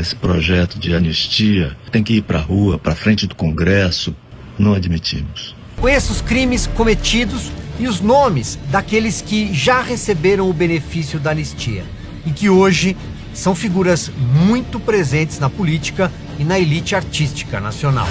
Esse projeto de anistia tem que ir para a rua, para frente do Congresso. Não admitimos. Conheça os crimes cometidos e os nomes daqueles que já receberam o benefício da anistia e que hoje são figuras muito presentes na política e na elite artística nacional.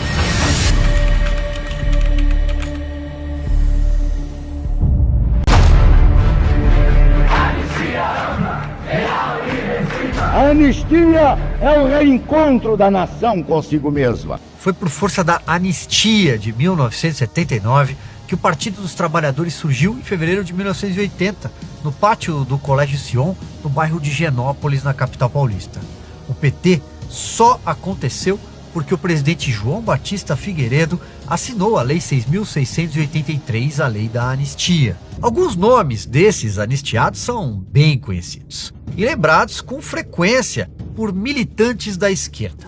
A anistia é o reencontro da nação consigo mesma. Foi por força da anistia de 1979 que o Partido dos Trabalhadores surgiu em fevereiro de 1980, no pátio do Colégio Sion, no bairro de Genópolis, na capital paulista. O PT só aconteceu porque o presidente João Batista Figueiredo assinou a Lei 6.683, a Lei da Anistia. Alguns nomes desses anistiados são bem conhecidos e lembrados com frequência por militantes da esquerda.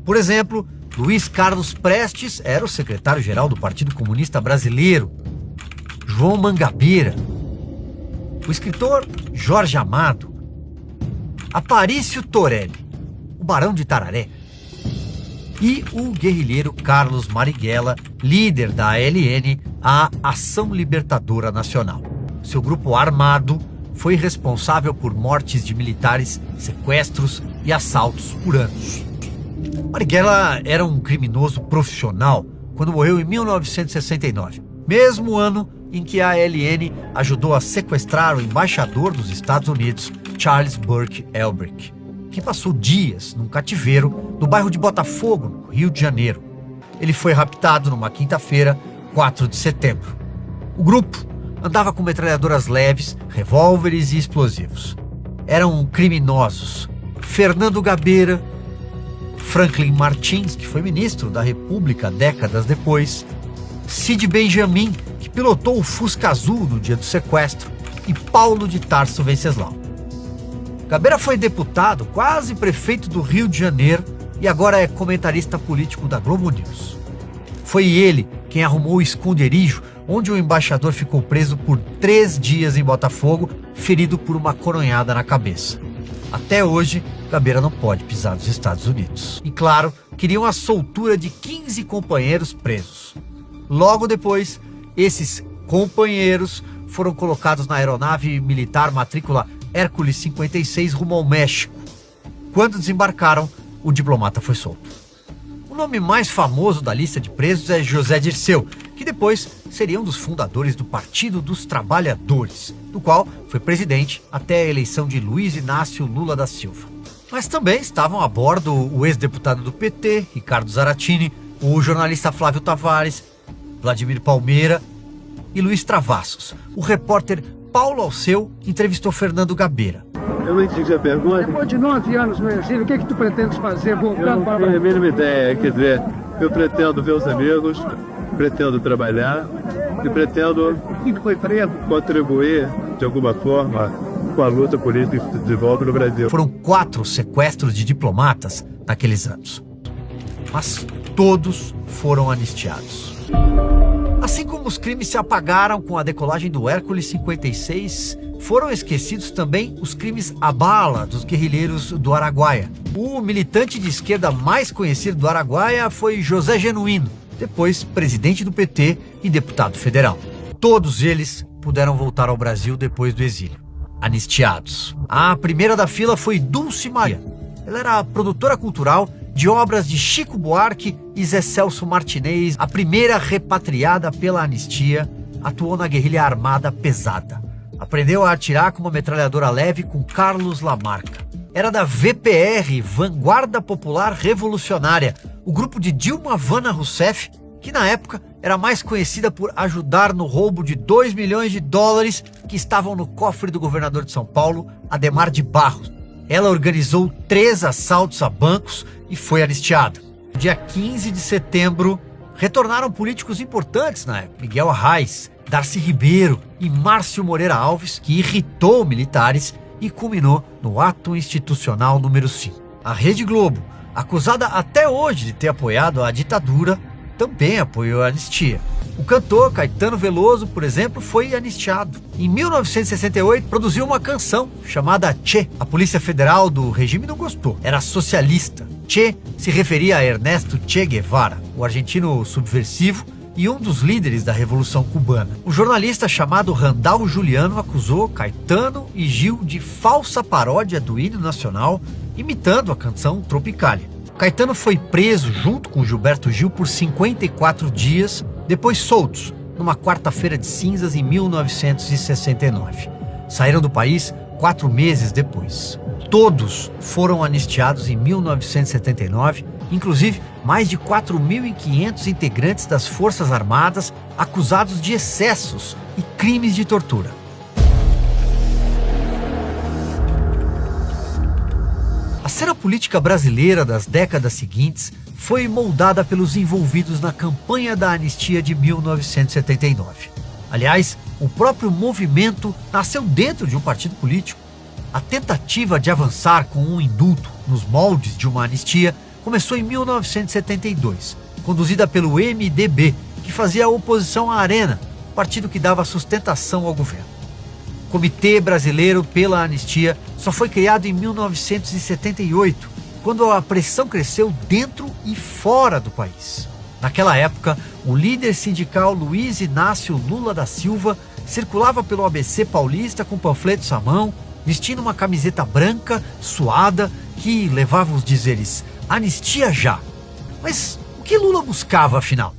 Por exemplo, Luiz Carlos Prestes era o secretário-geral do Partido Comunista Brasileiro. João Mangabeira, o escritor Jorge Amado, Aparício Torelli, o Barão de Tararé, e o guerrilheiro Carlos Marighella, líder da ALN, a Ação Libertadora Nacional. Seu grupo armado foi responsável por mortes de militares, sequestros e assaltos por anos. Marighella era um criminoso profissional quando morreu em 1969, mesmo ano em que a ALN ajudou a sequestrar o embaixador dos Estados Unidos, Charles Burke Elbrick, que passou dias num cativeiro no bairro de Botafogo, no Rio de Janeiro. Ele foi raptado numa quinta-feira, 4 de setembro. O grupo andava com metralhadoras leves, revólveres e explosivos. Eram criminosos Fernando Gabeira, Franklin Martins, que foi ministro da República décadas depois, Cid Benjamin, que pilotou o Fusca Azul no dia do sequestro, e Paulo de Tarso Venceslau. Gabeira foi deputado, quase prefeito do Rio de Janeiro e agora é comentarista político da Globo News. Foi ele quem arrumou o esconderijo onde o embaixador ficou preso por 3 dias em Botafogo, ferido por uma coronhada na cabeça. Até hoje, Gabeira não pode pisar nos Estados Unidos. E claro, queriam a soltura de 15 companheiros presos. Logo depois, esses companheiros foram colocados na aeronave militar matrícula Hércules 56 rumo ao México. Quando desembarcaram, o diplomata foi solto. O nome mais famoso da lista de presos é José Dirceu, que depois seria um dos fundadores do Partido dos Trabalhadores, do qual foi presidente até a eleição de Luiz Inácio Lula da Silva. Mas também estavam a bordo o ex-deputado do PT, Ricardo Zaratini, o jornalista Flávio Tavares, Vladimir Palmeira e Luiz Travassos. O repórter Paulo Alceu entrevistou Fernando Gabeira. Eu não entendi a pergunta. Depois de 9 anos no exílio, o que tu pretendes fazer voltando para o Brasil? Eu não tenho a mínima ideia. Quer dizer, eu pretendo ver os amigos, pretendo trabalhar e pretendo contribuir de alguma forma com a luta política de volta no Brasil. Foram 4 sequestros de diplomatas naqueles anos, mas todos foram anistiados. Assim como os crimes se apagaram com a decolagem do Hércules 56, foram esquecidos também os crimes à bala dos guerrilheiros do Araguaia. O militante de esquerda mais conhecido do Araguaia foi José Genuíno, depois presidente do PT e deputado federal. Todos eles puderam voltar ao Brasil depois do exílio, anistiados. A primeira da fila foi Dulce Maria. Ela era produtora cultural de obras de Chico Buarque e Zé Celso Martinez, a primeira repatriada pela anistia, atuou na guerrilha armada pesada. Aprendeu a atirar com uma metralhadora leve com Carlos Lamarca. Era da VPR, Vanguarda Popular Revolucionária, o grupo de Dilma Havana Rousseff, que na época era mais conhecida por ajudar no roubo de 2 milhões de dólares que estavam no cofre do governador de São Paulo, Adhemar de Barros. Ela organizou 3 assaltos a bancos e foi anistiada. No dia 15 de setembro, retornaram políticos importantes na época. Miguel Arraes, Darcy Ribeiro e Márcio Moreira Alves, que irritou militares e culminou no ato institucional número 5. A Rede Globo, acusada até hoje de ter apoiado a ditadura, também apoiou a anistia. O cantor Caetano Veloso, por exemplo, foi anistiado. Em 1968, produziu uma canção chamada Che. A Polícia Federal do regime não gostou, era socialista. Che se referia a Ernesto Che Guevara, o argentino subversivo e um dos líderes da Revolução Cubana. Um jornalista chamado Randall Juliano acusou Caetano e Gil de falsa paródia do hino nacional, imitando a canção Tropicália. Caetano foi preso junto com Gilberto Gil por 54 dias, depois soltos, numa quarta-feira de cinzas em 1969. Saíram do país 4 meses depois. Todos foram anistiados em 1979, inclusive mais de 4.500 integrantes das Forças Armadas acusados de excessos e crimes de tortura. A cena política brasileira das décadas seguintes foi moldada pelos envolvidos na campanha da anistia de 1979. Aliás, o próprio movimento nasceu dentro de um partido político. A tentativa de avançar com um indulto nos moldes de uma anistia começou em 1972, conduzida pelo MDB, que fazia oposição à Arena, partido que dava sustentação ao governo. O Comitê Brasileiro pela Anistia só foi criado em 1978, quando a pressão cresceu dentro e fora do país. Naquela época, o líder sindical Luiz Inácio Lula da Silva circulava pelo ABC paulista com panfletos à mão, vestindo uma camiseta branca, suada, que levava os dizeres "Anistia já". Mas o que Lula buscava, afinal?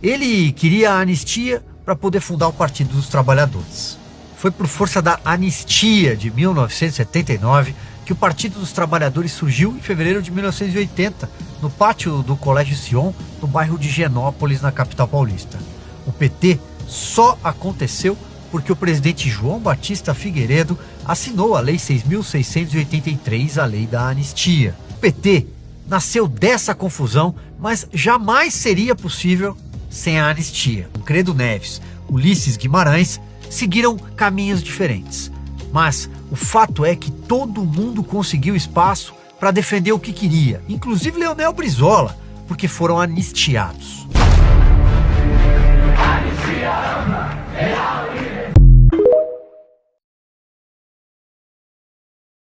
Ele queria a anistia para poder fundar o Partido dos Trabalhadores. Foi por força da anistia de 1979 que o Partido dos Trabalhadores surgiu em fevereiro de 1980, no pátio do Colégio Sion, no bairro de Genópolis, na capital paulista. O PT só aconteceu porque o presidente João Batista Figueiredo assinou a Lei 6.683, a Lei da Anistia. O PT nasceu dessa confusão, mas jamais seria possível sem a anistia. Credo Neves, Ulisses Guimarães seguiram caminhos diferentes. Mas o fato é que todo mundo conseguiu espaço para defender o que queria, inclusive Leonel Brizola, porque foram anistiados.